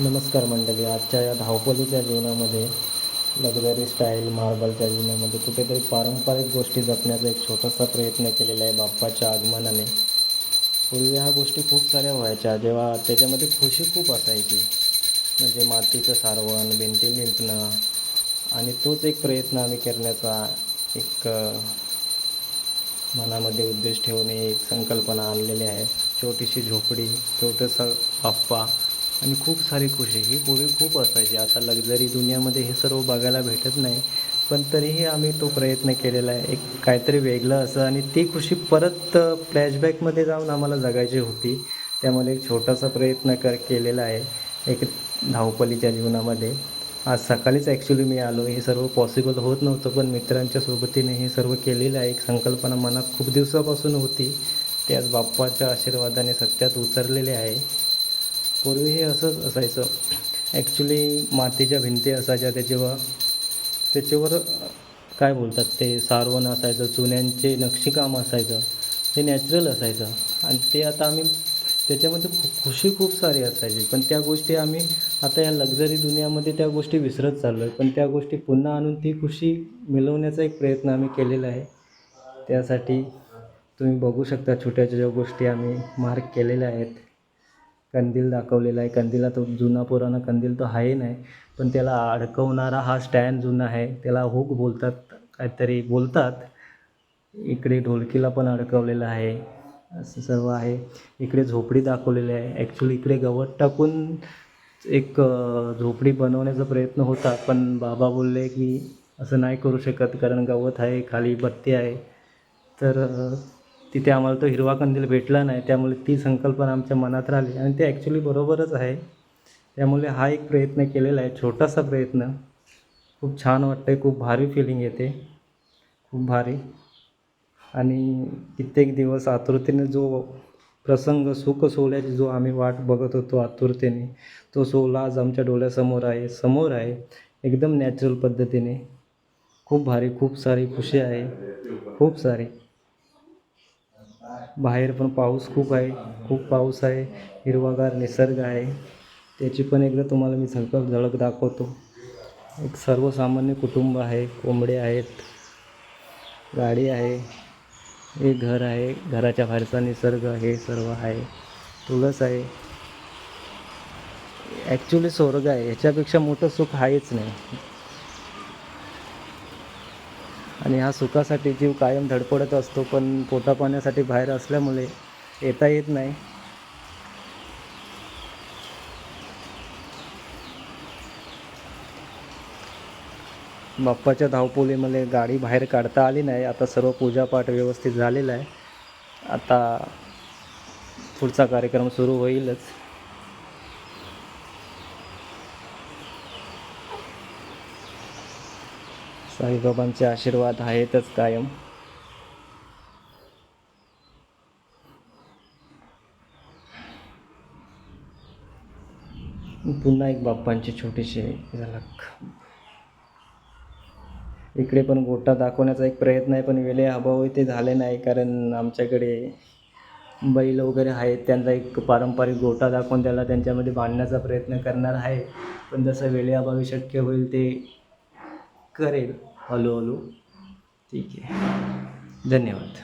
नमस्कार मंडळी. आजच्या या धावपळीच्या जीवनामध्ये लक्झरी स्टाईल मार्बलच्या जीवनामध्ये कुठेतरी पारंपरिक गोष्टी जपण्याचा एक छोटासा प्रयत्न केलेला आहे बाप्पाच्या आगमनाने. पूर्वी ह्या गोष्टी खूप साऱ्या व्हायच्या, जेव्हा त्याच्यामध्ये खुशी खूप असायची. म्हणजे मातीचं सारवण, भिंती लिंपणं आणि तोच एक प्रयत्न आम्ही करण्याचा एक मनामध्ये उद्देश ठेवून एक संकल्पना आणलेली आहे. छोटीशी झोपडी, छोटंसं बाप्पा आणि खूप सारी खुशी ही पूर्वी खूप असायची. आता लक्झरी दुनियामध्ये हे सर्व बघायला भेटत नाही, पण तरीही आम्ही तो प्रयत्न केलेला आहे. एक काहीतरी वेगळं असं आणि ती खुशी परत फ्लॅशबॅकमध्ये जाऊन आम्हाला जगायची होती. त्यामुळे एक छोटासा प्रयत्न केलेला आहे एक धावपळीच्या जीवनामध्ये. आज सकाळीच ॲक्च्युली मी आलो. हे सर्व पॉसिबल होत नव्हतं, पण मित्रांच्या सोबतीने हे सर्व केलेलं आहे. एक संकल्पना मनात खूप दिवसापासून होती, ते आज बाप्पाच्या आशीर्वादाने सत्यात उतरलेले आहे. पूर्वी हे असंच असायचं. ॲक्च्युली मातीच्या भिंती असायच्या, त्याच्यावर काय बोलतात ते सारवण असायचं, चुन्यांचे नक्षीकाम असायचं. ते नॅचरल असायचं आणि ते आता आम्ही त्याच्यामध्ये खुशी खूप सारी असायची. पण त्या गोष्टी आम्ही आता या लक्झरी दुनियामध्ये त्या गोष्टी विसरत चाललो आहे. पण त्या गोष्टी पुन्हा आणून ती खुशी मिळवण्याचा एक प्रयत्न आम्ही केलेला आहे. त्यासाठी तुम्ही बघू शकता छोट्या छोट्या गोष्टी आम्ही मार्क केलेल्या आहेत. कंदील दाखवलेला आहे. कंदीला तो जुना पुराणा कंदील तो आहे नाही, पण त्याला अडकवणारा हा स्टँड जुना आहे. त्याला हुक बोलतात, काहीतरी बोलतात. इकडे ढोलकीला पण अडकवलेलं आहे. असं सर्व आहे. इकडे झोपडी दाखवलेली आहे. ॲक्च्युली इकडे गवत टाकून एक झोपडी बनवण्याचा प्रयत्न होता, पण बाबा बोलले की असं नाही करू शकत, कारण गवत आहे, खाली बत्ती आहे. तर तिथे आम्हाला तो हिरवा कंदील भेटला नाही. त्यामुळे ती संकल्पना आमच्या मनात राहिली आणि ते ॲक्च्युली बरोबरच आहे. त्यामुळे हा एक प्रयत्न केलेला आहे, छोटासा प्रयत्न. खूप छान वाटतं आहे, खूप भारी फिलिंग येते, खूप भारी. आणि कित्येक दिवस आतुरतेने जो प्रसंग, सुख सोहळ्याची जो आम्ही वाट बघत होतो आतुरतेने, तो सोहळा आज आमच्या डोळ्यासमोर आहे, समोर आहे, एकदम नॅचरल पद्धतीने. खूप भारी, खूप सारी खुशी आहे, खूप सारी. बाहेर पण पाऊस खूप आहे, खूप पाऊस आहे. हिरवागार निसर्ग आहे. त्याची पण एकदा तुम्हाला मी झलक दाखवतो. एक सर्वसामान्य कुटुंब आहे, कोंबडे आहेत, गाडी आहे, एक घर आहे, घराच्या बाहेरचा निसर्ग हे सर्व आहे, तुळस आहे. ॲक्च्युली स्वर्ग आहे. ह्याच्यापेक्षा मोठं सुख आहेच नाही. आणि ह्या सुखासाठी जीव कायम धडपडत असतो, पण पोटापाण्यासाठी बाहेर असल्यामुळे येता येत नाही. बाप्पाच्या धावपळीमुळे गाडी बाहेर काढता आली नाही. आता सर्व पूजापाठ व्यवस्थित झालेला आहे. आता पुढचा कार्यक्रम सुरू होईलच. साईबाबांचे आशीर्वाद आहेतच कायम. पुन्हा एक बाप्पांची छोटीशी झलक. इकडे पण गोटा दाखवण्याचा एक प्रयत्न आहे, पण वेळे अभावी ते झाले नाही, कारण आमच्याकडे बैल वगैरे आहेत. त्यांचा एक पारंपरिक गोटा दाखवून त्याला त्यांच्यामध्ये बांधण्याचा प्रयत्न करणार आहे. पण जसं वेळेअभावी शक्य होईल ते करेल हळूहळू. ठीक आहे, धन्यवाद.